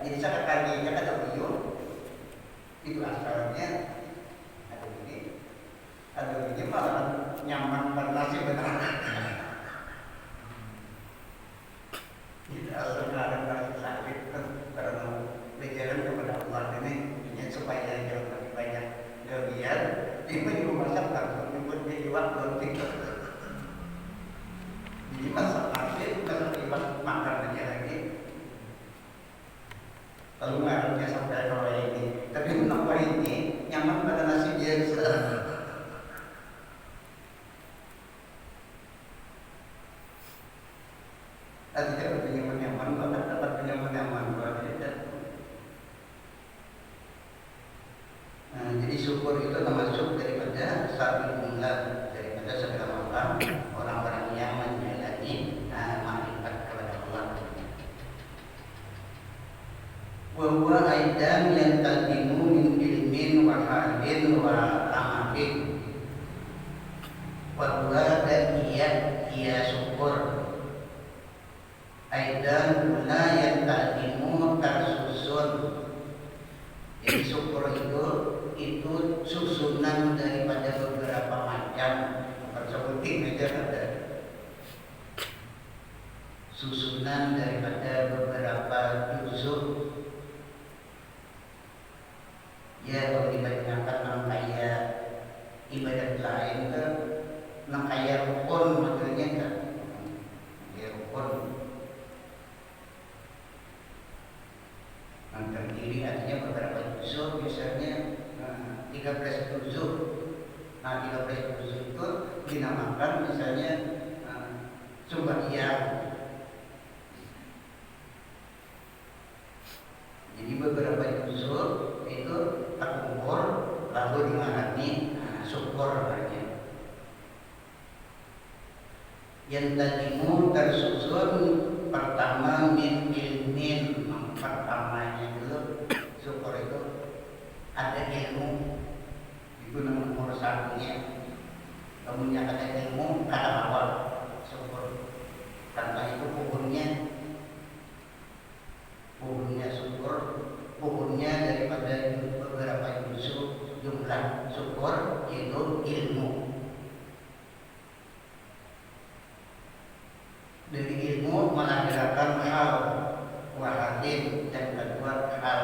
Jadi saya kakinya kata beliau itu asalnya aduh ini malah nyaman karena sih benar. Tidak sekarang rasa sakit karena berjalan kepada Allah ini supaya jauh lebih banyak kelebihan. Ini juga masak langsung pun jadi waktu tidur. Jadi masak nasi bukan lewat makan aja lagi. Lalu ngaruhnya sampai kalau ini, tapi kenapa ini nyaman pada nasi biasa? Artinya lebih nyaman-nyaman, bahkan dapat nyaman-nyaman Nah, jadi syukur itu termasuk daripada sabi mula, daripada segala macam orang-orang yang menjalani makrifat kepada Allah. Wa aidan yang talbimu min ilmin wa halin wa amalin. Wa dan ia syukur. Aidan guna yang talbimu tersusun. Jadi syukur itu susunan daripada beberapa macam. Bukan sebutin aja ada. Susunan daripada beberapa juzuk. Ya kalau dibanyakan namanya ibadat lain ke namanya rukun maksudnya kan. Ya rukun. Terdiri artinya beberapa juzuk, misalnya 13 juzuk. Nah 13 juzuk itu dinamakan misalnya Sumbaiyang. Jadi beberapa juzuk itu terkumpul lalu dimaknai syukur artinya. Yang tadimu tersusun pertama min ilmin. Pertamanya dulu syukur itu ada ilmu itu nomor satunya. Kemudian ada ilmu kata awal syukur. Tanpa itu pohonnya syukur, pohonnya daripada beberapa jumlah syukur itu ilmu. Dari ilmu melahirkan hal wahadin dan kedua hal.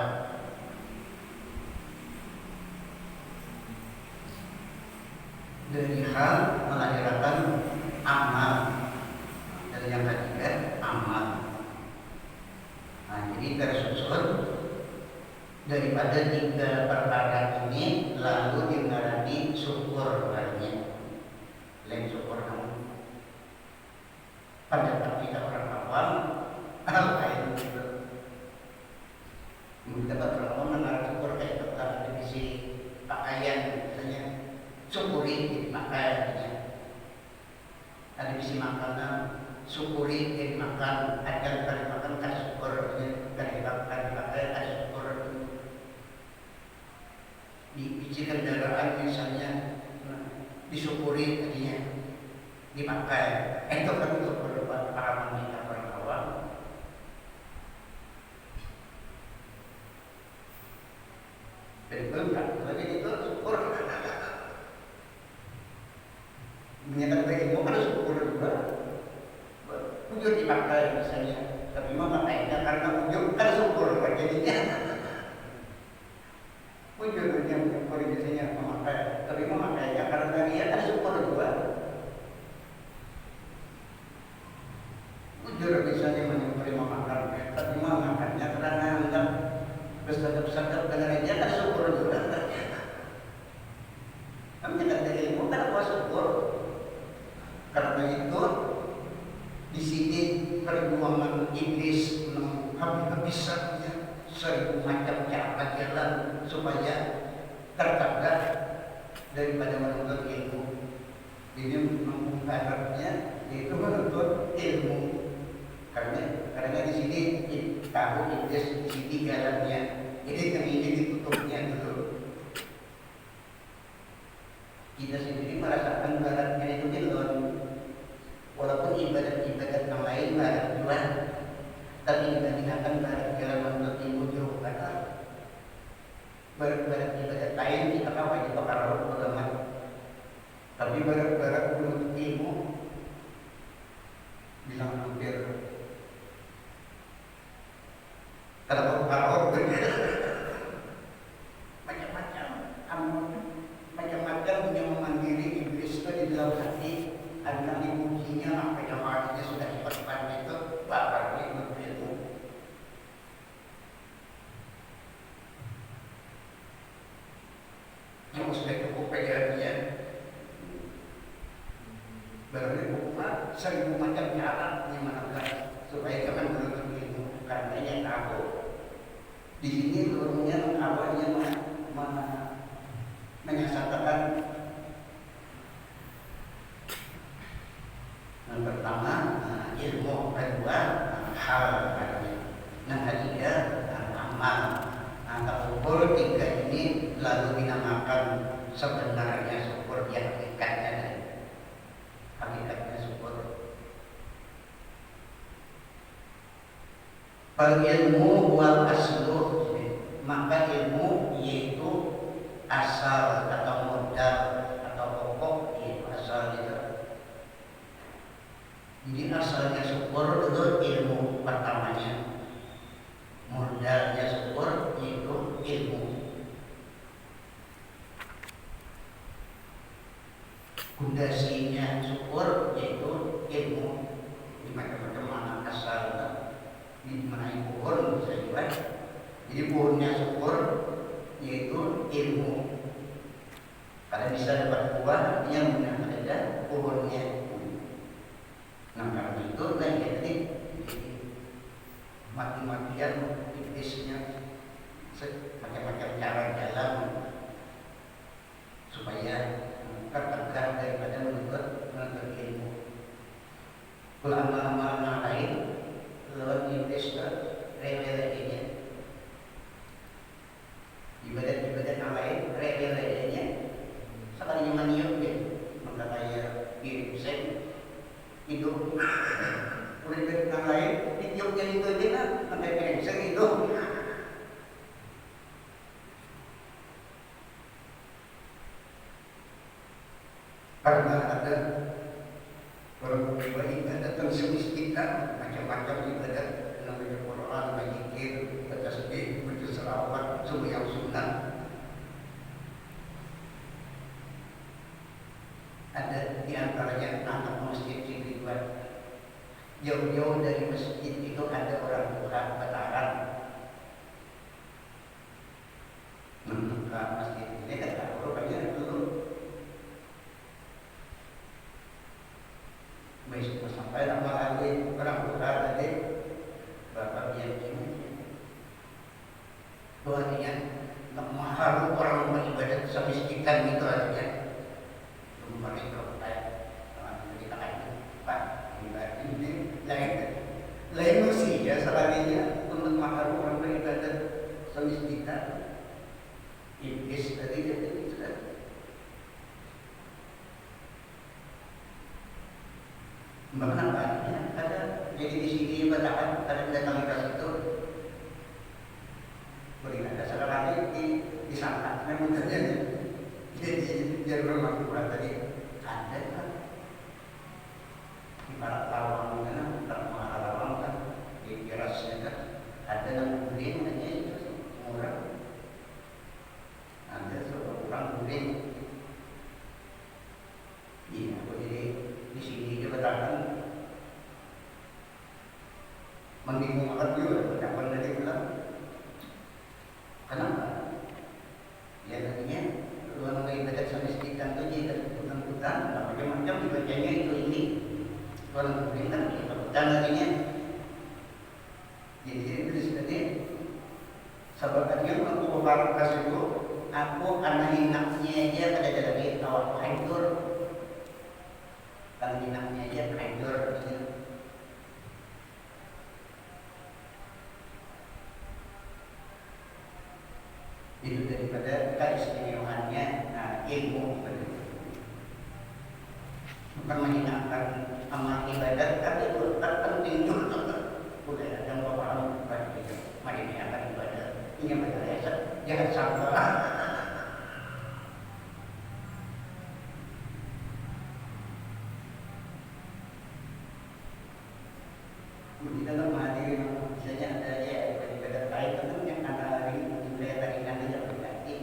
Dari hal melahirkan amal. Dan yang ketiga amal. Nah, jadi tersusun daripada tiga perkara ini lalu dinarani syukur artinya. Lain syukur kamu. Pendapat kita orang awam lain gitu. Mendapat orang awam mengarah syukur kayak tetap divisi pakaian misalnya syukuri jadi pakaian. Ada divisi makanan syukuri jadi makan, ada kali makan kan syukur, kali pakai ada syukur. Di kendaraan misalnya disyukuri tadinya dipakai, itu kan untuk para wanita orang awam. Dan bangga, lagi itu syukur. Menyatakan ilmu kan syukur juga. Ujur dipakai misalnya, tapi memakainya karena ujur kan syukur jadinya. Ujurnya syukur biasanya memakai, tapi memakainya karena dia kan syukur juga. Ujur misalnya menyukuri memakan, tapi memakannya karena hendak bersedap-sedap dengan dia kan syukur juga. Kami tidak ilmu kan apa syukur? Karena itu di sini perjuangan iblis habis-habisannya 1000 macam cara jalan supaya terkadang daripada menuntut ilmu. Jadi mengharapnya yaitu menuntut ilmu. Karena di sini tahu iblis di sini jalannya. Jadi yang ini ditutupnya dulu. Kita sendiri merasakan baratnya itu belum. Walaupun ibadat-ibadat yang lain barat juga, tapi dibandingkan barat jalan menuntut ilmu Barat-barat lain kita kapan juga kalau bagaimana. Tapi barat-barat menuntut ilmu bilang hampir kalau macam-macam macam-macam yang memandiri iblis itu di dalam hati adalah dipujinya sampai yang hatinya sudah seperti itu bakal ilmu. Yang sudah cukup pegangannya berarti bukan 1000 macam cara menyemangkan supaya jangan menuntut ilmu karena yang tahu di sini turunnya awalnya menyatakan yang pertama ilmu, kedua hal yang ketiga amal. Kalau tiga ini lalu dinamakan sebenarnya syukur yang hakikatnya syukur. Fal ilmu wal aslu, maka ilmu yaitu asal atau modal atau pokok, yaitu asal itu. Jadi asalnya syukur itu ilmu pertamanya, modalnya syukur yaitu ilmu. Pondasinya syukur yaitu ilmu. Di macam-macam mana asal di mana pohon bisa juga. Jadi pohonnya syukur yaitu ilmu. Karena bisa dapat buah yang benar ada pohonnya. Nah karena itu jadi mati-matian iblisnya macam-macam cara jalan supaya tertegar daripada menuntut ilmu. Ulama-ulama lain lawan iblis rele-relenya, ibadat-ibadat yang lain rele-relenya sekalinya maniuk ya, maka kayak ginseng itu ibadat yang lain ditiupnya itu aja kan, maka ginseng itu karena ada orang ibadat yang semistikan macam-macam ibadat namanya Quran, zikir, baca tasbih, baca selawat, semua yang sunnah. Ada di antaranya anak masjid di luar, jauh-jauh dari masjid itu ada orang tua bataran. Membuka masjid ini kan rupanya dulu besok sampai lama lagi orang tua tadi bapak dia ini artinya nak mahal orang beribadat semistikan itu artinya mereka kita pak ini lain mesti ya salahnya untuk mahal orang beribadat semistikan iblis tadi jadi sudah. Kenapa? Ada jadi di sini batakan ada datang ke situ berikan ada sekarang di sana memang terjadi jadi jalur maklumat tadi ada kan di barat lawang kan termahal lawang kan di terasnya kan ada yang beli hanya itu murah ada seorang beli iya aku jadi di sini dia bertahan membingungkan juga kapan dari bilang kenapa ya tadinya orang ibadat semistikan itu jadi hutan-hutan macam-macam dibacanya itu ini orang berikan hutan tadinya jadi iblis tadi sahabatnya aku berbaras itu aku karena hinaknya aja pada dari awal hancur. Kalau dinamnya aja hancur gitu. Itu daripada keistimewaannya ilmu bukan menghinakan amal ibadat tapi itu terpenting juga. Udah ada yang paham mari ini akan ibadat ini benar jangan sangka. Di dalam hati misalnya ada ya daripada kait itu yang ada hari mulai tadi kan aja berarti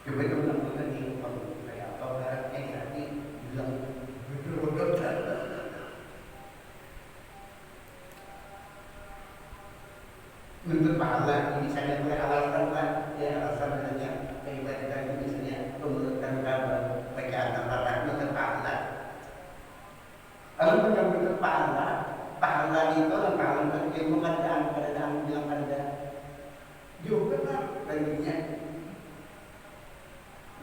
coba itu melakukan di kayak apa baratnya berarti bilang bodoh-bodoh untuk pahala misalnya boleh alasan lah ya alasan misalnya ibadah misalnya pemberontakan kabar bacaan apa untuk pahala. Kalau benar-benar pahala itu yang pahala ilmu keadaan bilang ada juga lah baginya.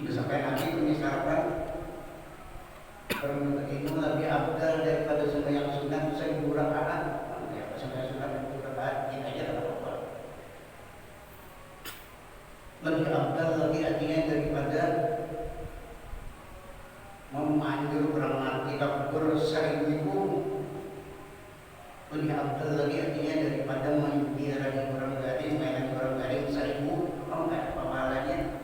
Itu sampai nanti misalkan penuntut ilmu lebih abdal daripada semua yang sunat 1000 rakaat. Ya, semua yang sunat 1000 rakaat ini aja tak apa-apa. Lebih abdal lagi artinya daripada memanggil orang mati kabur 1000 lebih abdal lagi artinya daripada menziarahi orang garing, mainan orang garing 1000. Oh enggak pahalanya.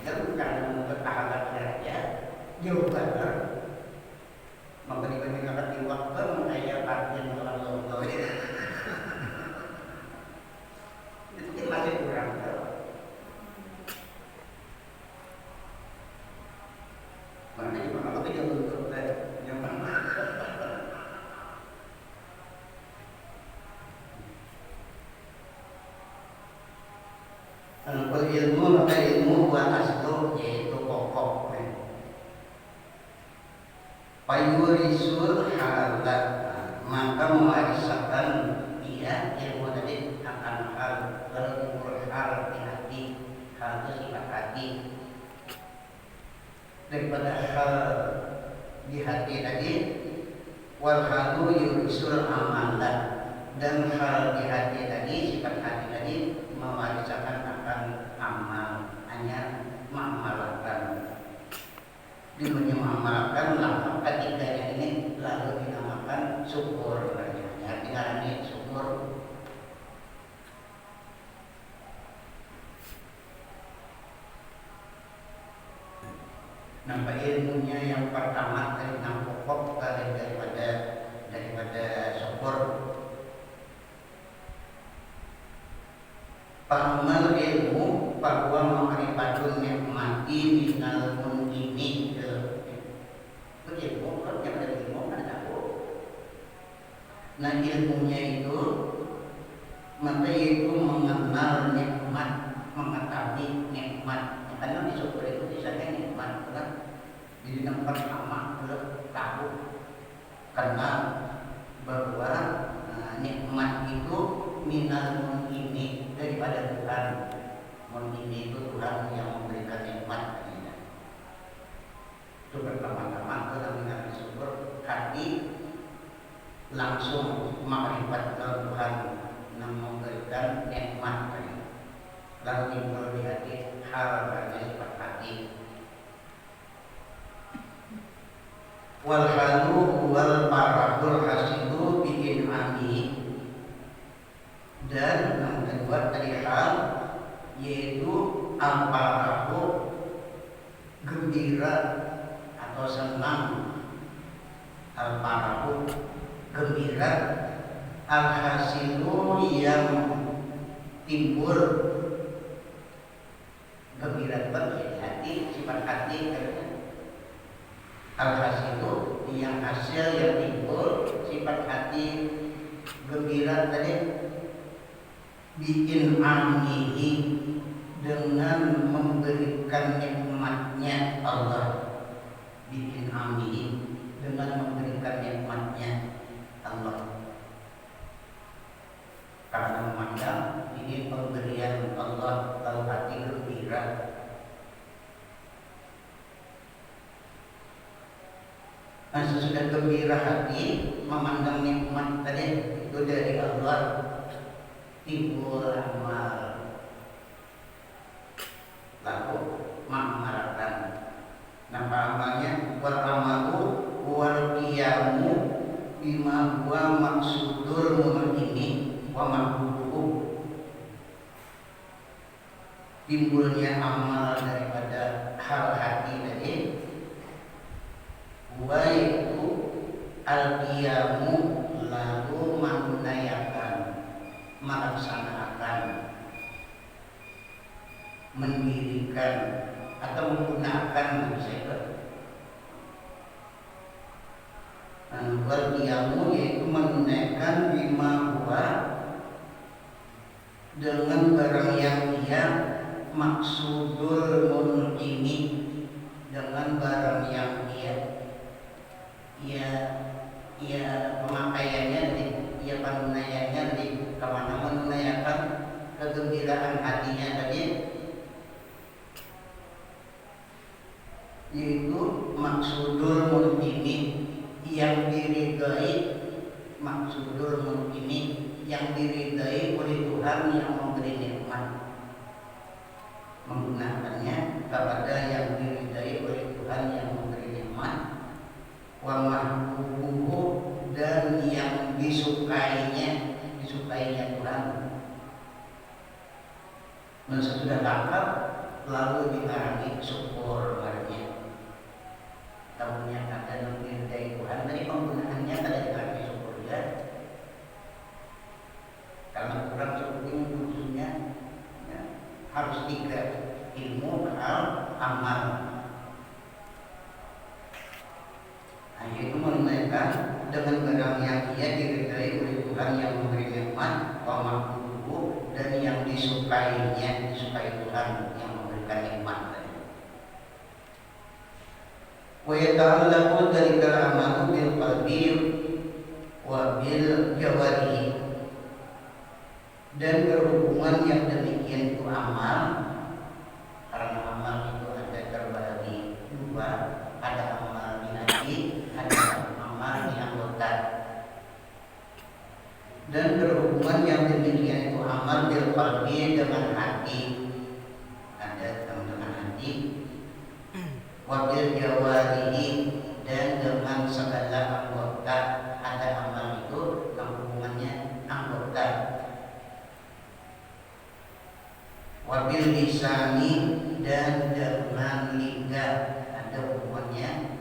Ya bukan untuk pahala saja. Jauh benar. Memberi di waktu mengajar parten orang tua. Itu masih kurang. Mana juga kalau tidak untuk yang mana? Kalau ilmu maka ilmu buat asal yaitu pokok. Payurisul halat maka mewariskan dia ilmu tadi akan hal lalu hal di hati hal itu sifat hati daripada hal di hati tadi wal halu yurisul amalan dan hal di hati tadi sifat hati tadi mewariskan akan amal hanya mengamalkan mengamalkan lama ketiganya ini lalu dinamakan syukur ya tinggal ini syukur. Nampak ilmunya yang pertama tentang pokok daripada syukur. Pahamal ilmu bahwa ma'rifatul nikmati minal mun'imi. Itu ilmu, kalau yang ada ilmu kan tahu. Nah ilmunya itu maka itu mengenal nikmat, mengetahui nikmat. Karena disyukur itu misalnya nikmat kan. Jadi yang pertama adalah tahu kenal bahwa nikmat itu minal mun'imi daripada Tuhan. Mun'imi itu Tuhan yang memberikan nikmat. Itu pertama-tama dalam mengenal syukur hati langsung makrifat Tuhan yang memberikan nikmat. Lalu timbul di hati harapannya sifat hati. Wal halu wal farahul hasilu bikin ami. Dan yang kedua tadi hal yaitu al-farahu gembira atau senang, al-farahu gembira, al-hasilu yang timbul gembira bagi hati sifat hati al-hasilu yang hasil yang timbul sifat hati gembira tadi bikin amihi dengan memberikan nikmatnya Allah, bikin amihi dengan memberikan nikmatnya Allah, karena memandang ini pemberian Allah lalu hati gembira. Nah sesudah gembira hati memandang nikmat tadi itu dari Allah timbul amal lalu ma'amaratan. Nah amalnya wal amalu wal qiyamu bima huwa maksudul mu'mini wa mahbubuhu. timbulnya amal daripada hal hati tadi, yaitu al-qiyamu, lalu menunaikan, melaksanakan, mendirikan atau menggunakan wal-qiyamu yaitu menunaikan bima huwa, dengan barang yang ia maksudul munqimi, dengan barang yang ia pemakaiannya ia penunaiannya di kemana menunaikan kegembiraan hatinya tadi, yaitu maksudul munqimi yang diridai, maksudul munqimi yang diridai oleh Tuhan yang memberi nikmat, menggunakannya kepada yang diridai oleh Tuhan yang memberi nikmat, wa mahbubuhu, dan yang disukainya Tuhan. Sesudah lengkap lalu dibarengi syukur barunya. Tahunya ada yang diridai Tuhan, dari penggunaannya ada dibarengi syukur ya. Karena kurang syukur khususnya ya, harus 3, ilmu, akal, amal. Nah, yaitu menunaikan dengan barang yang ia diridai oleh Tuhan yang memberi nikmat, wa mahbubuhu, dan yang disukai Tuhan yang memberikan nikmat. Wa yata'allaqu dzalika al-amalu bil qalbi wa bil jawarihi, dan berhubungan yang demikian itu amal, karena amal itu ada terbagi 2, ada amal di hati, ada amal di anggota. Dan berhubungan yang demikian itu amal bil qalbi, dengan hati, ada dengan hati, wa bil jawarihi, dan dengan segala anggota, ada amal itu yang hubungannya anggota. Wabil lisani, dan dengan lidah, ada hubungannya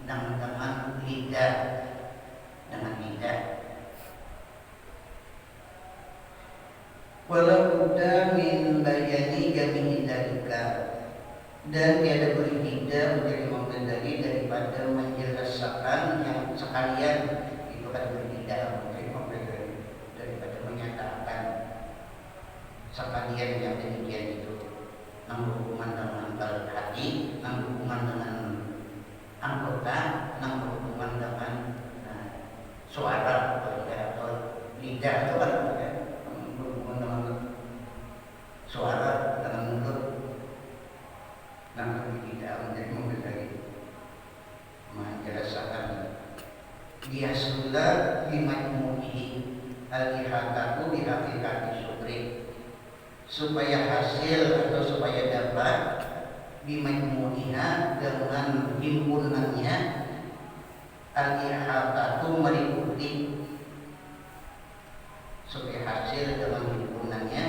dengan lidah, Walau buddha min bayani jami'i dzalika, dan tiada berbeda menjadi mengendali daripada menjelaskan yang sekalian, itu kan berbeda daripada menyatakan sekalian yang demikian itu, yang berhubungan dengan hati, yang berhubungan dengan anggota, yang berhubungan dengan suara atau lidah, itu kan berhubungan dengan suara, dengan mulut, dan tidak menjadi memberi menjelaskan dia sudah dimajmu'ihi al-ihatatu bihaqikati syukri, supaya hasil atau supaya dapat bimajmu'iha, dengan himpunannya, al-ihatatu meliputi, supaya hasil dengan himpunannya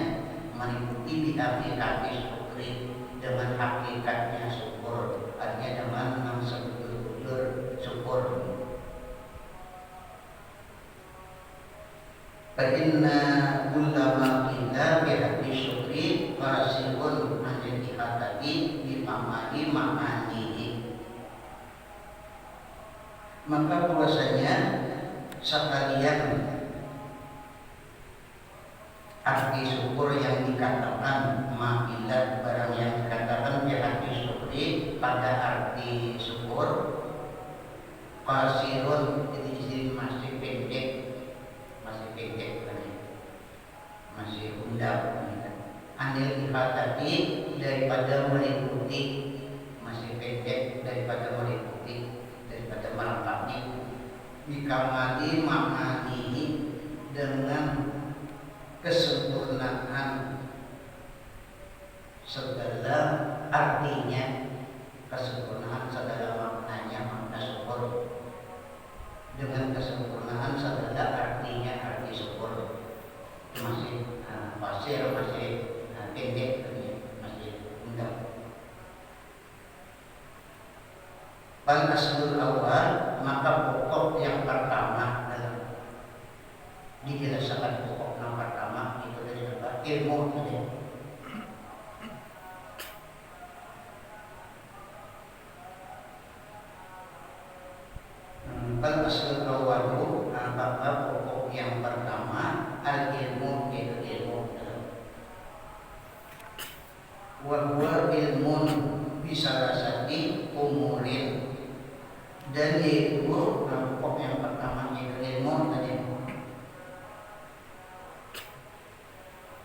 meliputi bihaqikati syukri, dengan hakikatnya syukur, artinya dengan sebetul-betul syukur. Fa inna kullama qila bi haddi syukri fasilun an ihatati bi amali ma'anihi, maka bahwasanya sekalian arti syukur yang dikatakan ma'ila, barang yang dikatakan bi haddi syukri pada arti syukur, fasirun, jadi isim masih pendek, masih undang, anil ihatati, daripada meliputi, masih pendek daripada meliputi, daripada melengkapi, bikamali ma'anihi, dengan kesempurnaan segala artinya, kesempurnaan segala maknanya, makna syukur, dengan kesempurnaan segala artinya, arti syukur. Masih pasir, masih pendek, masih Bal aslul awal, maka pokok yang pertama dalam dijelaskan pokok yang pertama itu dari apa? Ilmu tadi. Bal aslul awalu, maka pokok yang pertama al ilmu itu ilmu. Wa huwa ilmun bisalasati umurin, dan yaitu pokok yang pertama itu ilmu tadi.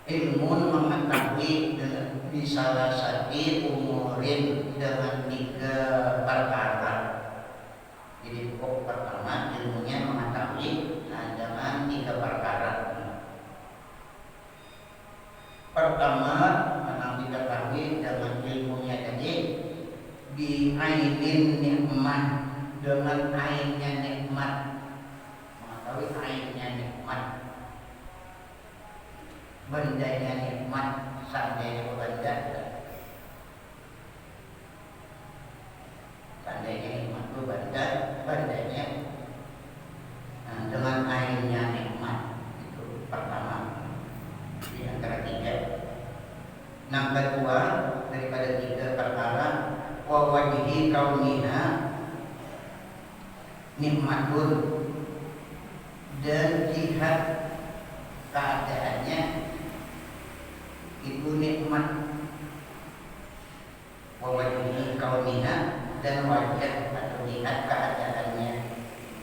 Ilmu mengetahui dengan bisalasati umurin dengan 3 perkara. Jadi pokok pertama ilmunya mengetahui dengan 3 perkara. Pertama memang diketahui dengan ilmunya tadi bi'ainin nikmat, dengan ainnya nikmat, mengetahui ainnya nikmat, bendanya nikmat, seandainya benda, seandainya nikmat itu benda, bendanya dengan ainnya nikmat. Itu pertama di antara 3. Yang kedua daripada 3 perkara, wa wajhi kauniha nikmatun, dan jihad keadaannya itu nikmat. Wa wajhi kauniha, dan wajah atau jihad keadaannya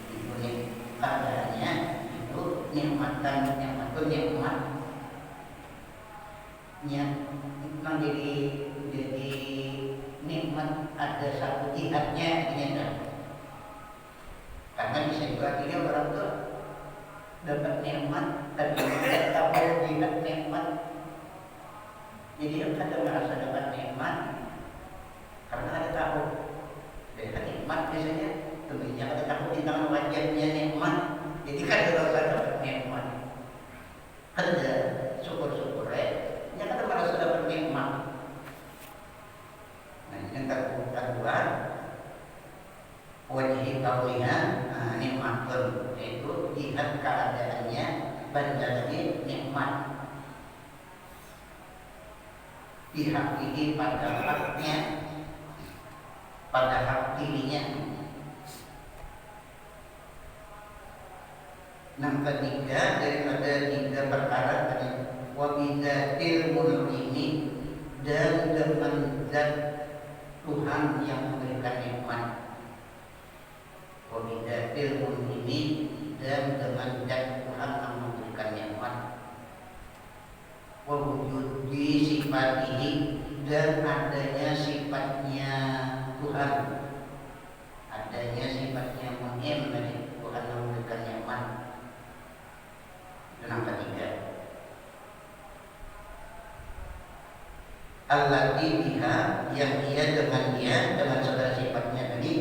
itu keadaannya itu nikmatan, nikmatun nikmat. Jadi nikmat ada satu jihadnya ini kan. Karena bisa juga artinya orang tuh dapat nikmat tapi tidak tahu jihad nikmat. Jadi yang kadang merasa dapat nikmat karena ada tahu. Dan nikmat biasanya tentunya ada tahu tentang wajahnya nikmat. Jadi kan merasa dapat nikmat. Ada syukur-syukur ya kan merasa dapat nikmat. Nah, yang kedua wajhi kauliha nikmatun, yaitu jihad keadaannya bandalani nikmat. Pihak ini pada haknya, pada hak dirinya. Yang ketiga daripada 3 perkara tadi, wa bidatil mun'imi, dan dengan zat Tuhan yang memberikan nikmat. Wa bidatil mun'imi, dan dengan zat Tuhan yang memberikan nikmat. Wa wujudi sifatihi, dan adanya sifatnya Tuhan, adanya sifatnya mun'im tadi, Tuhan yang memberikan nikmat. Yang ketiga, allati biha, yang dia dengan segala sifatnya tadi,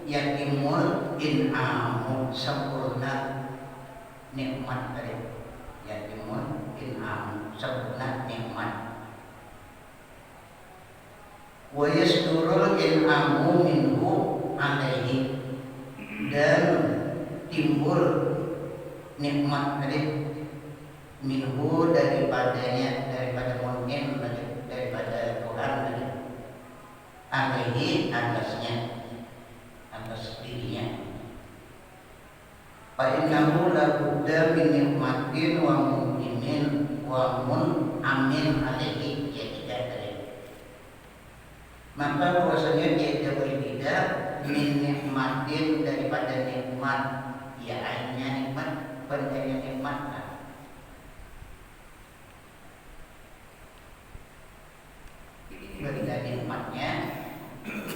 yatimul in'amu, sempurna nikmat tadi. Yatimul in'amu, sempurna nikmat. Wa yasdurul in'amu minhu alaihi, dan timbul nikmat tadi minhu daripadanya, daripada mun'im tadi, daripada Tuhan tadi, alaihi atasnya, atas dirinya. Fa innahu la budda min nikmatin wa mun'imin wa mun'amin alaihi, ya tidak tadi. Maka bahwasanya dia tidak berbeda min nikmatin, daripada nikmat, ya ainnya nikmat, bendanya nikmat. Benda nikmatnya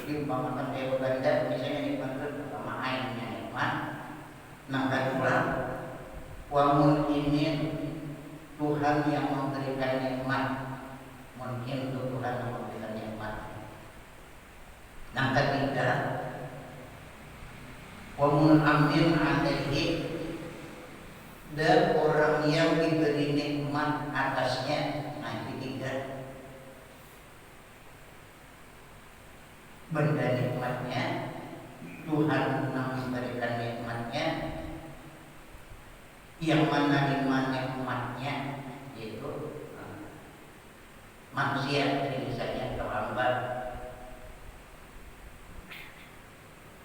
diumpamakan kayak benda, misalnya nikmat itu sama ainnya nikmat. Yang kedua, wa mun'imin, Tuhan yang memberikan nikmat. Mun'im itu Tuhan yang memberikan nikmat. Yang ketiga, wa mun'amin alaihi, dan orang yang diberi nikmat atasnya. Nah, ketiga, benda nikmatnya Tuhan yang memberikan nikmatnya, yang menerima nikmatnya yaitu manusia, jadi misalnya atau hamba.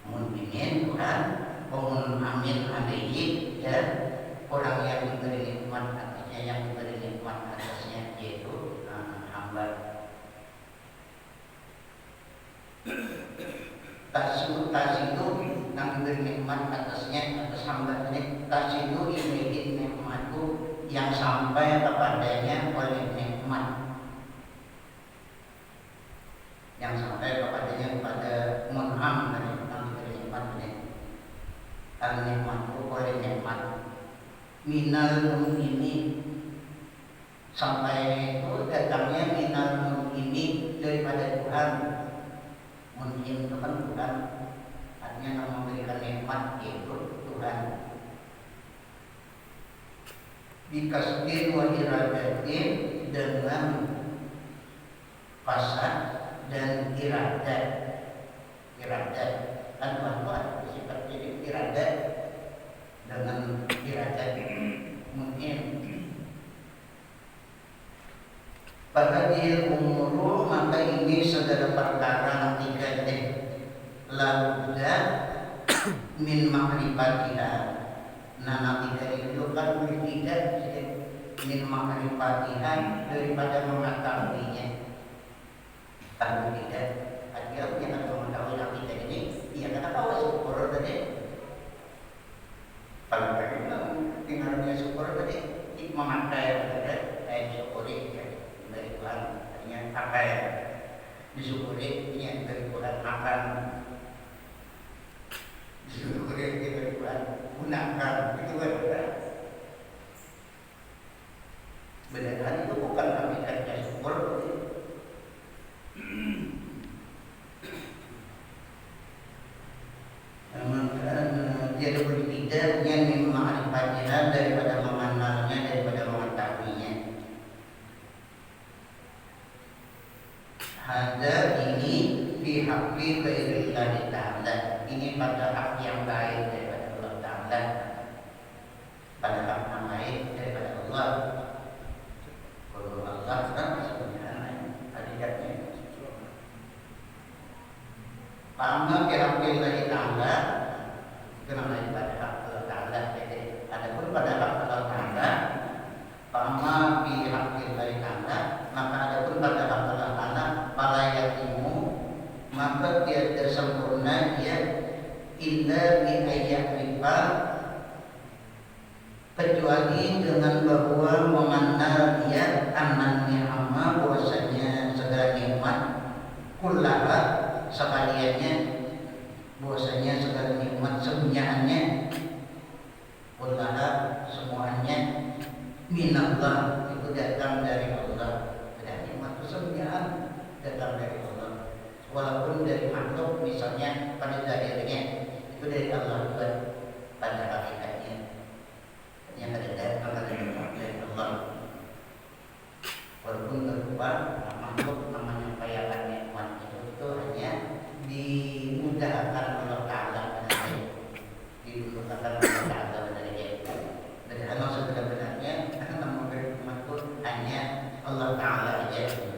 Mungkin Tuhan pengun amin alaihi, ya, orang yang diberi nikmat artinya yang diberi nikmat atasnya yaitu hamba. Tasidu yang diberi nikmat atasnya atas hamba ini, tasidu ilaihi nikmatu, yang sampai kepadanya oleh nikmat, yang sampai kepadanya kepada mun'am dari yang diberi nikmat ini. Al-nikmatu oleh nikmat minal ini, sampai itu datangnya minal ini daripada Tuhan. Mungkin itu kan Tuhan, artinya yang memberikan nikmat yaitu Tuhan. Bikasdin wa iradatin, dengan fasad dan iradat. Iradat kan Tuhan bersifat jadi iradat, dengan iradat mungkin. Padahal umuru, maka ini segala perkara tiga deh. Labuda min makrifatiha. Nah, nanti dari itu kan tidak min makrifatiha, daripada mengetahuinya. Kalau tidak, artinya yang akan mengetahui nanti ini, ia kata tahu syukur tadi. Kalau tinggalnya syukur tadi, memakai syukuri dari Tuhan, artinya pakai, disyukuri ini dari Tuhan, makan, disyukuri dari Tuhan, gunakan, itu benar. Beneran itu bukan hakikatnya syukur. Dia berbeda yang memakrifatiha, daripada mengenalnya, daripada mengetahuinya. Ada ini bihaqqi ghairillahi ta'ala, ini pada hak yang lain daripada Allah Ta'ala, pada hak yang lain daripada Allah. Kalau Allah kan sebenarnya hakikatnya. Paham bihaqqi Ta'ala, kenapa pada hak Allah Ta'ala. Jadi adapun pada hak Allah Ta'ala, paham bihaqqi Ta'ala, maka adapun pada hak Allah Ta'ala, palayatimu, maka dia tersempurna dia illa bi ayyakrifa, kecuali dengan bahwa mengenal dia aman ni'amah, bahwasanya segala nikmat, kullaha sekaliannya, bahwasanya segala nikmat semuanya, kullaha semuanya, minallah, itu datang dari Allah. Dan nikmat itu semuanya datang dari Allah. Walaupun dari makhluk, misalnya pada zahirnya itu dari Allah juga, pada hakikatnya yang ada dari Allah. Walaupun berupa makhluk namanya bayangan nikmat itu hanya dimudahkan Allah Ta'ala, dimudahkan Allah Ta'ala dari dia. Dan maksud sebenarnya nama memberi nikmat itu hanya Allah Ta'ala aja.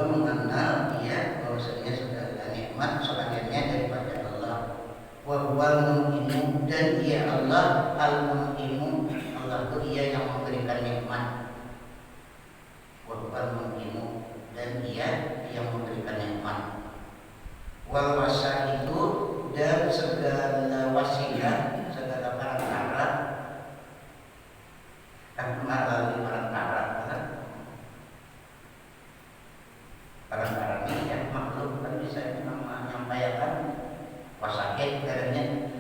Mengenal dia bahwasanya segala nikmat sebagiannya daripada Allah. Wa huwal mun'imu, dan ia Allah al-mun'imu, Allah itu ia yang memberikan nikmat. Wa huwal mun'imu, dan ia yang memberikan nikmat. Wal wasailu, dan segala wasilah, segala perantara, melalui perantara ini ya, makhluk kan bisa menyampaikan wasakit katanya,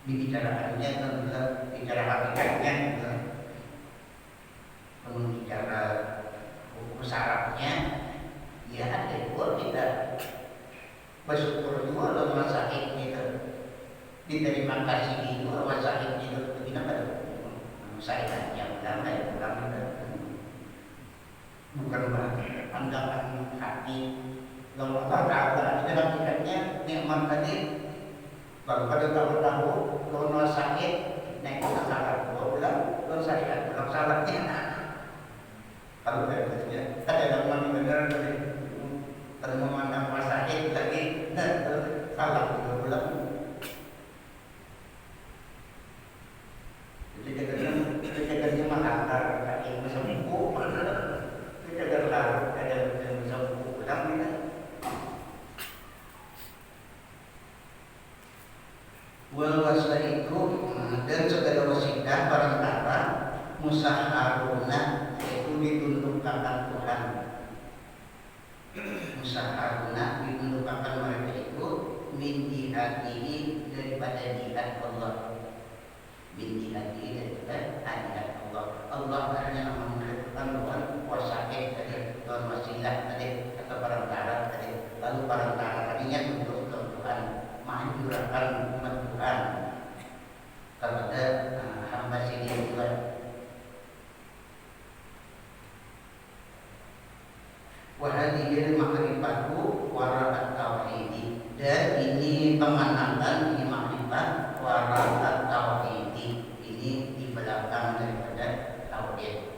dibicarakannya tentang bicara hakikatnya, bicara buku syaratnya, ya ada dua kita bersyukur juga kalau wasakit gitu, diterima kasih itu wasakit itu kita pada saya yang damai dalam bukan pandangan hati. Kalau Allah Ta'ala dalam hakikatnya nikmat tadi baru pada tahu kalau sakit naik ke salat dua bulan kalau sakit dalam salatnya kalau ya ada yang benar dari memandang sakit lagi salat dua bulan. Jadi menghantar kaki sembuh, tidak larut ada yang sembuh ulang ini. Wal wasaitu dan segala wasilah perantara musaharuna yaitu ditundukkan Tuhan. Musaharuna ditundukkan mereka itu min jihadihi daripada jihad Allah. Binti hati daripada hadirat Allah. Allah hanya menentukan Tuhan wasakit tadi, Tuhan wasilah tadi atau perantara tadi. Lalu perantara tadinya untuk Tuhan menganjurkan umat Tuhan kepada hamba sini Tuhan. Wahadiyil ma'rifatu wara'at tauhidi, dan ini pengenalan, ini ma'rifat wara'at tauhidi, ini di belakang daripada tauhid.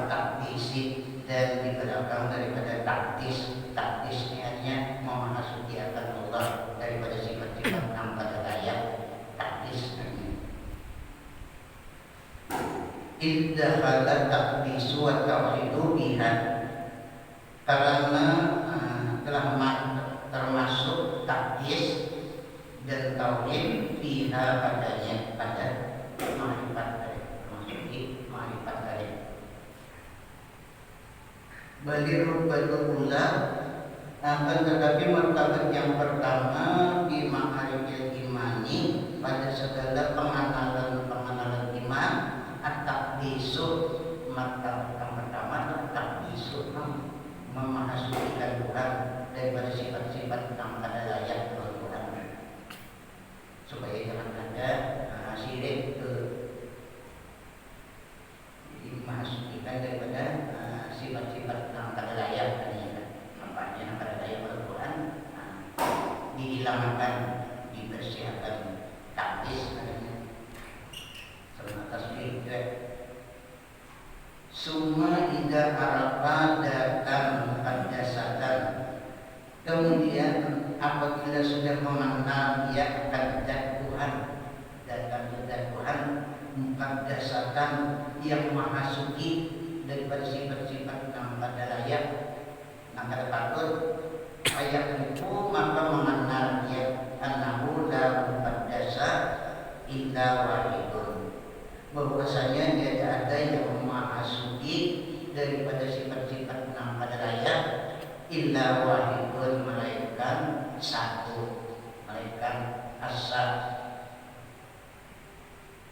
Takdisi, dan di belakang daripada takdis. Takdis niatnya memahasuki akan Allah daripada sifat-sifat yang pada layak takdis. Iddahala takdisu wa tauhidu biha, karena telah termasuk takdis dan tauhid biha padanya, pada ma'rifat tadi, termasuk di ma'rifat tadi. Bali rubbatul ula, akan tetapi martabat yang pertama di ma'arifil imani, pada segala pengenalan iman, at-takdisu, martabat yang pertama at-takdisu, memahasukikan Tuhan daripada sifat-sifat yang pada layak Tuhan, supaya jangan ada syirik ke. Jadi memahasukikan daripada sifat-sifat yang pada layak tadinya, nampaknya yang pada layak Tuhan dihilangkan, dibersihkan, takdis tadinya. Sama tasbih juga. Summa idza arafa datang hadasatan, kemudian apabila sudah mengenal dia akan zat Tuhan, datang zat Tuhan, muqaddasatan yang mahasuki daripada sifat-sifat yang pada layak, maka patut ayat itu maka mengenal dia annahu la muqaddasa illa wahidun, bahwasanya tidak ada yang memahasuki daripada sifat-sifat yang pada layak illa wahidun, melainkan satu, melainkan as-sad.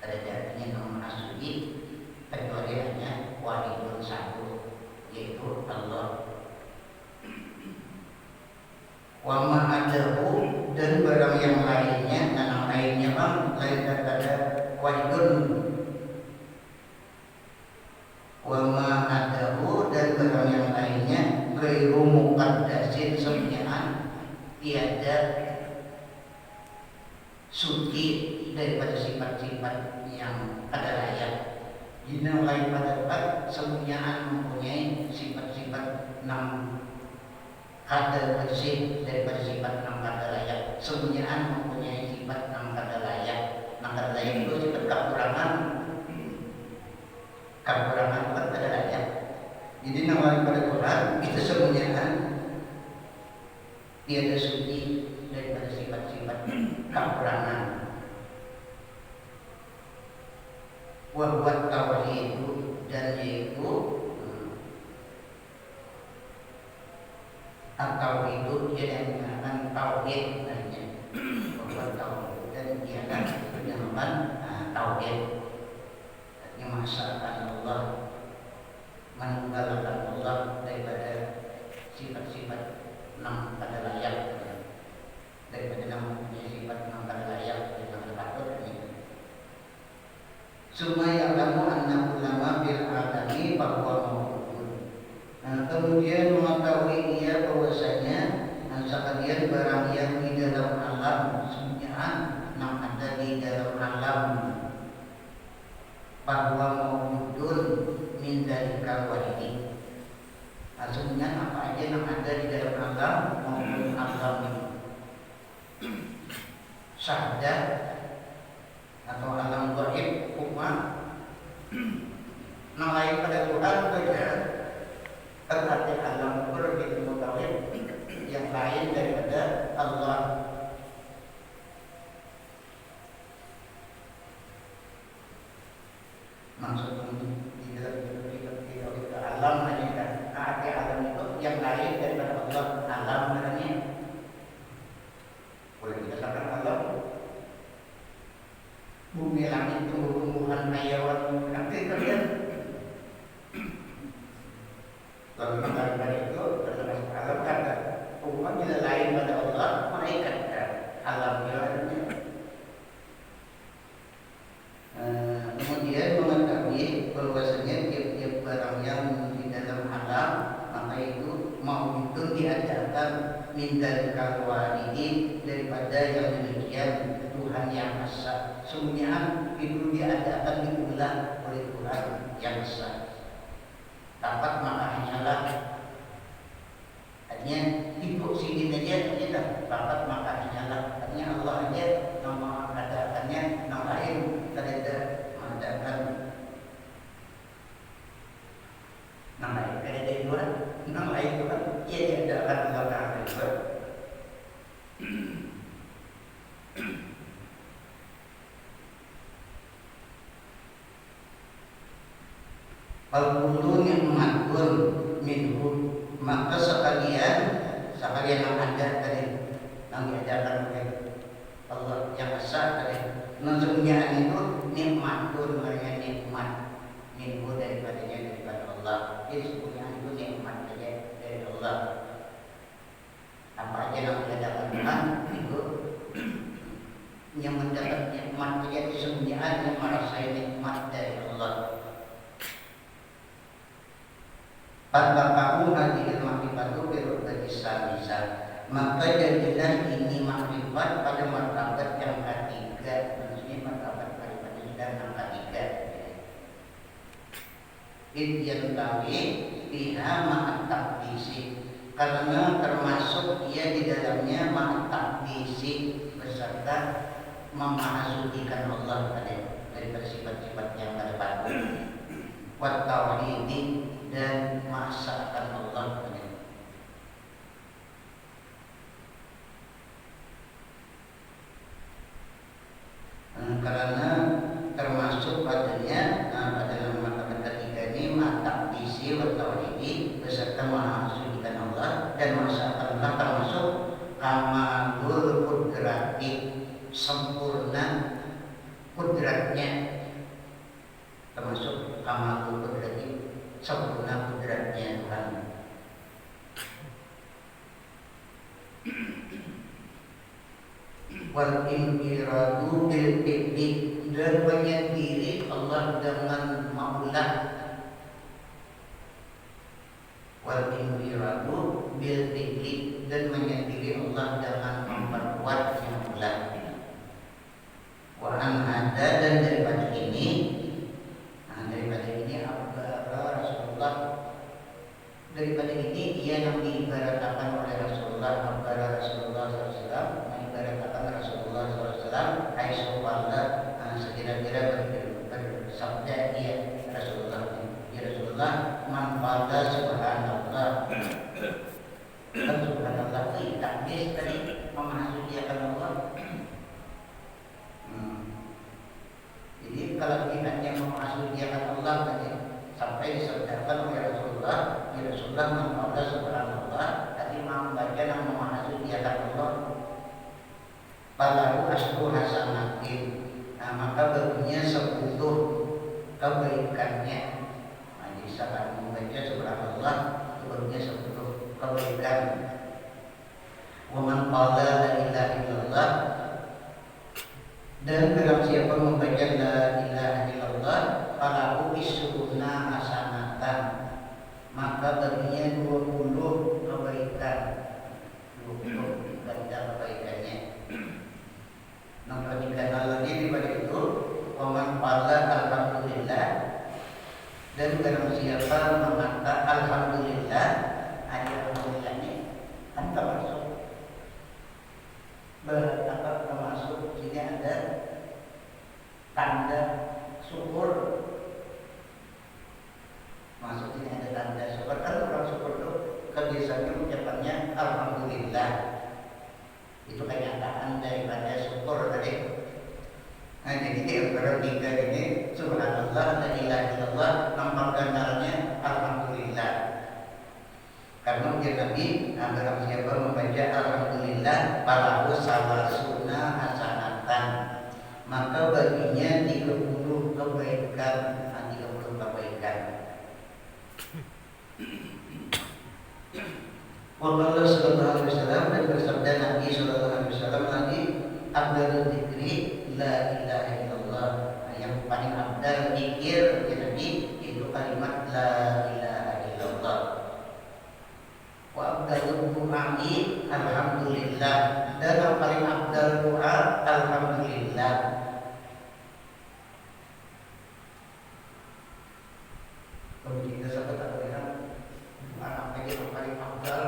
Ada artinya memahasuki kecuali hanya wahidun, satu, yaitu Allah. Wa ma'adahu, dan barang yang lainnya, dan yang lainnya lain daripada wahidun. Wa ma'adahu, dan barang yang lainnya ghairu muqaddasin, sebenarnya tiada suci daripada sifat-sifat yang ada layak. Yang lain pada semuanya mempunyai sifat-sifat enam kada bersih daripada sifat enam kada layak. Semuanya mempunyai sifat enam kada layak. Enam kada layak itu sifat kekurangan. Kekurangan bukan kada layak. Jadi nama pada Quran itu semuanya tiada suci daripada sifat-sifat kekurangan. Wahwat tauhid, dan yaitu at-tauhid, dia yang menggunakan tauhid namanya. Wahwat tauhid, dan dia akan menggunakan tauhid, yang masyarakat Allah, meninggalkan Allah daripada sifat-sifat enam kada layak, daripada enam punya sifat enam kada layak, yang patut. Summa ya'lamu anna ulama bil alami bahwa mawjud. Kemudian mengetahui ia bahwasanya sekalian barang yang di dalam alam semuanya yang ada di dalam alam bahwa mawjudun min dalikal wahidi. Semuanya apa aja yang ada di dalam alam maupun alam syahadat atau alam gaib umat yang lain pada Tuhan saja terhadap alam berbeda mutawif yang lain daripada Allah. Maksudnya di dalam alam hanya kan ada alam itu yang lain daripada Allah. Alam namanya boleh dikatakan alam bumi, langit, tumbuh-tumbuhan, hayawan, nanti kalian lalu dari itu termasuk alam kata umat bila lain pada Allah malaikat alam jalannya. Kemudian mengetahui bahwasanya tiap-tiap barang yang di dalam alam maka itu mawjudun diadakan min dalikal walidi daripada yang demikian Tuhan yang esa. Semuanya itu diadakan diulang oleh Tuhan yang esa. Dapat maka hanyalah hanya ikut sini aja dah dapat maka hanyalah hanya Allah aja nama adaannya yang lain tidak mengadakan yang lain ada dua yang lain itu kan ia diadakan Allah itu. Al-Qulun yang mengatur minhu maka sekalian yang ada tadi yang diajarkan oleh Allah yang besar tadi semuanya itu nikmatun mereka nikmat minhu daripada Allah. Jadi semuanya itu nikmat saja dari Allah. Apa aja yang diajarkan Tuhan itu yang mendapat nikmat saja semuanya yang merasa nikmat dari Allah. Pada kamu hadil makrifatu berubah bisa maka jadilah ini makrifat pada martabat yang ketiga, maksudnya martabat makrifat dan yang ketiga. Idyan tawi biha ma'at takdisi karena termasuk ia di dalamnya ma'at takdisi beserta memahasudikan Allah daripada sifat-sifat yang pada batu wa tauhidi dan masakan Allah karena termasuk padanya pada martabat ketiga ini takdisi wa tauhidi beserta mensucikan Allah dan masakan Allah termasuk kamalul kudrati sempurna kudratnya termasuk kamalul kudrati sempurna kudratnya Tuhan. Wal infiradu bil fi'li dan menyendiri Allah dengan maulah. Wal infiradu bil fi'li dan menyendiri Allah dengan memperkuat maulah. Wa an ada dan daripada ini daripada ini ia yang diibaratkan oleh Rasulullah kepada Rasulullah SAW mengibaratkan Rasulullah SAW Aisyah sekira-kira bersabda ia Rasulullah man qala subhanallah kan subhanallah itu takbir tadi memahasudiakan Allah. Jadi kalau kita hanya memahasudiakan Allah tadi sampai disabdakan oleh Rasulullah man qala subhanallah tadi membaca dan memahasudiakan Allah balahu asru hasanatin maka barunya 10 kebaikannya. Jadi saat membaca subhanallah barunya 10 kebaikan. Wa man qala la ilaha illallah Dan barang siapa membaca la ilaha illallah falahu isruna hasanatan, maka baginya 20 kebaikan, 20 ganda kebaikannya. Nomor 3 lagi daripada itu, waman qala alhamdulillah, dan barang siapa mengata alhamdulillah, alhamdulillah ini kan termasuk termasuk sini ada tanda syukur, masuk sini ada tanda syukur. Kan orang syukur itu kebiasaannya ucapannya alhamdulillah, itu kenyataan daripada syukur tadi. Nah jadi kalau 3 ini subhanallah la ilaha illallah, nampak gambarnya alhamdulillah. Karena ujar Nabi, barang siapa membaca alhamdulillah falahu salasuna hasanatan, maka baginya 30 kebaikan, 30 kebaikan. Wallahu sallallahu alaihi wasallam, dan bersabda Nabi sallallahu alaihi wasallam lagi, afdalul dzikri la ilaha illallah. Yang paling afdal zikir ya Nabi itu kalimat la ilaha illallah. Wa afdalul du'ai alhamdulillah, dan yang paling afdal doa alhamdulillah. Kalau kita sampai tak lihat apa yang paling afdal,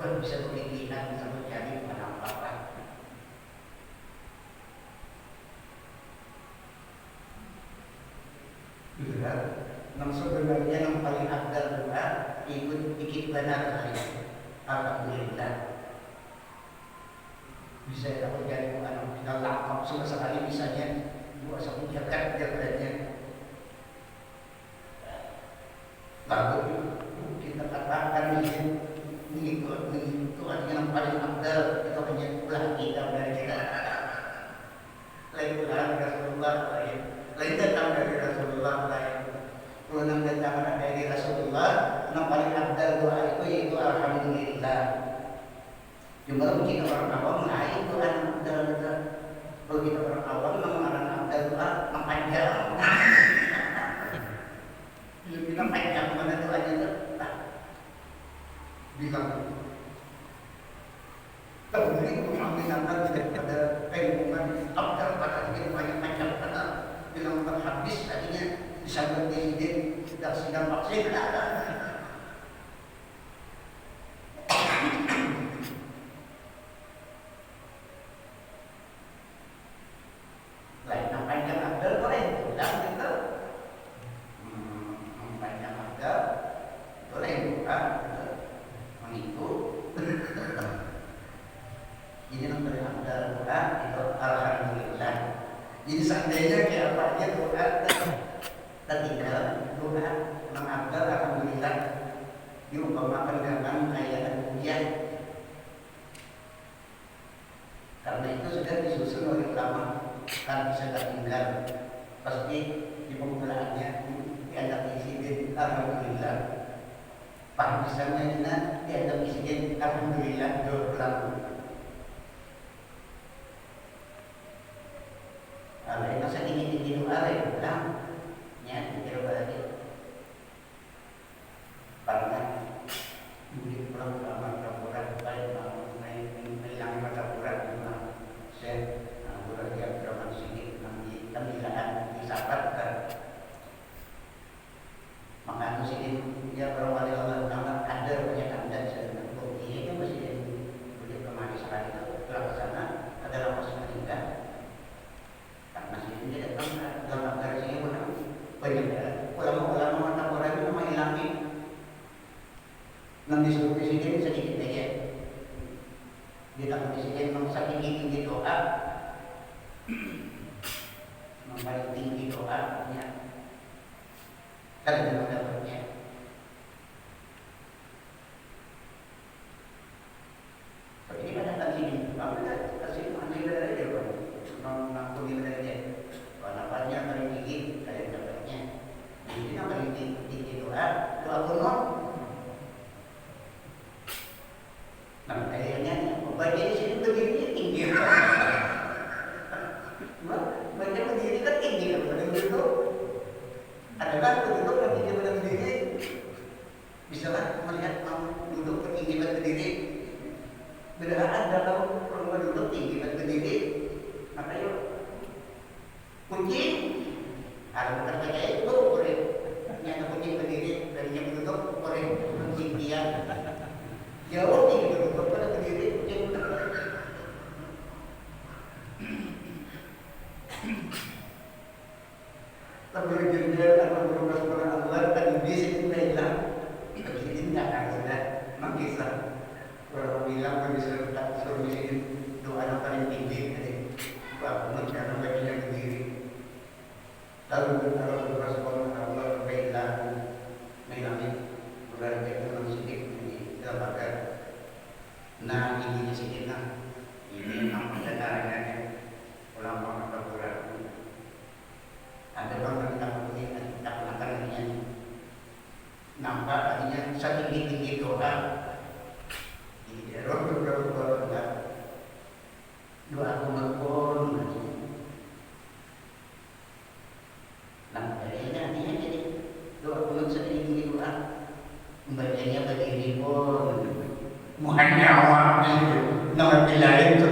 baru bisa memikirkan, bisa mencari apa-apa. Benar. Sebenarnya yang paling afdal doa ikut dikit benar saja. Alhamdulillah. Bisa dapat jadi anak kita lengkap semua sekali, misalnya dua satu jaga-jaganya. Lalu kita katakan ini itu artinya yang paling afdal, itu hanya ulah kita dari kita. Lain ulah Rasulullah lain. Lain datang dari Rasulullah lain. Kalau yang datang dari Rasulullah, yang paling afdal doa itu yaitu alhamdulillah. Cuma kita orang awam lain doa afdal doa. Kalau kita orang awam mengarang afdal doa panjang. Kita panjang mana doanya itu? Bilang. Kemudian itu mengingatkan daripada penguman afdal pada kita banyak panjang pada bilang habis tadinya disambut presiden sudah sidang vaksin. Lain panjang afdal boleh pulang gitu. Panjang afdal boleh buka menipu. Jadi nomor afdal doa itu alhamdulillah. Jadi seandainya kayak apa aja doa tertinggal doa mengafdal alhamdulillah diumpamakan dengan ayat ujian. Karena itu sudah disusun oleh ulama, kan bisa tertinggal pasti di pemulaannya dianggap insiden alhamdulillah. Pak misalnya kita dianggap insiden alhamdulillah berlaku. Kalau yang sedikit-sedikit doa pulang, ya dikira balik. Karena duit pulang sama taburan baik mau hilang taburan cuma saya taburan dia berapa sedikit nanti pemilihan disabarkan. Maka sedikit dia berwali Allah Taala ada banyak anda sedang bukti itu masih boleh kemana sekali itu pulang ke sana adalah pas meninggal. Karena sini dia datang dalam dari sini pun banyak ulama-ulama mata orang itu menghilangin yang disuruh presiden sedikit aja. Dia tak presiden mengsa tinggi doa, membaik tinggi doanya, kan ada dapatnya. Jadi pada kali ini, apa dah kasih ambil dari dia kan? Mengampuni dari dia. Napanya paling tinggi dari dapatnya. Jadi yang paling tinggi doa kuno. Nah kayaknya membaca di sini begini tinggi. judul atau berupas para Allah tadi bisik hilang. Bisikin nggak kan sudah mengkisah. Orang bilang kan bisa tak suruh bisikin doa yang paling tinggi jadi bangun karena baginya berdiri. Lalu kalau berupas para Allah hilang, hilang berarti itu sedikit ini dapatkan. Nah ini sedikit nah ini nampak dengarnya ulama atau Quran. Ada orang yang tak pernah artinya nampak artinya setinggi-tinggi doa di dalam beberapa doa kumpul nampaknya artinya jadi doa kumpul setinggi doa membacanya berdiri pun muhan nyawa nomor pilihan itu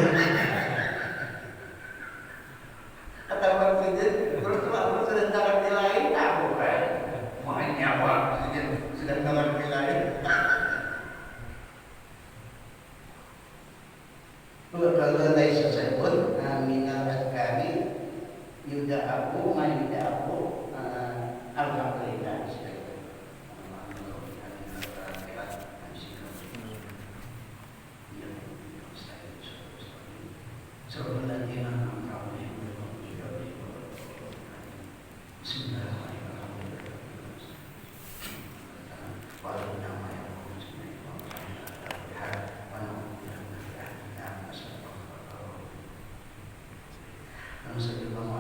kata waktu itu kalau sudah tangan lain tahu kan muhan nyawa sudah tangan lain kalau laisa sabun minal adkari yuda aku mayuda aku alhamdulillah Bismillahirrahmanirrahim.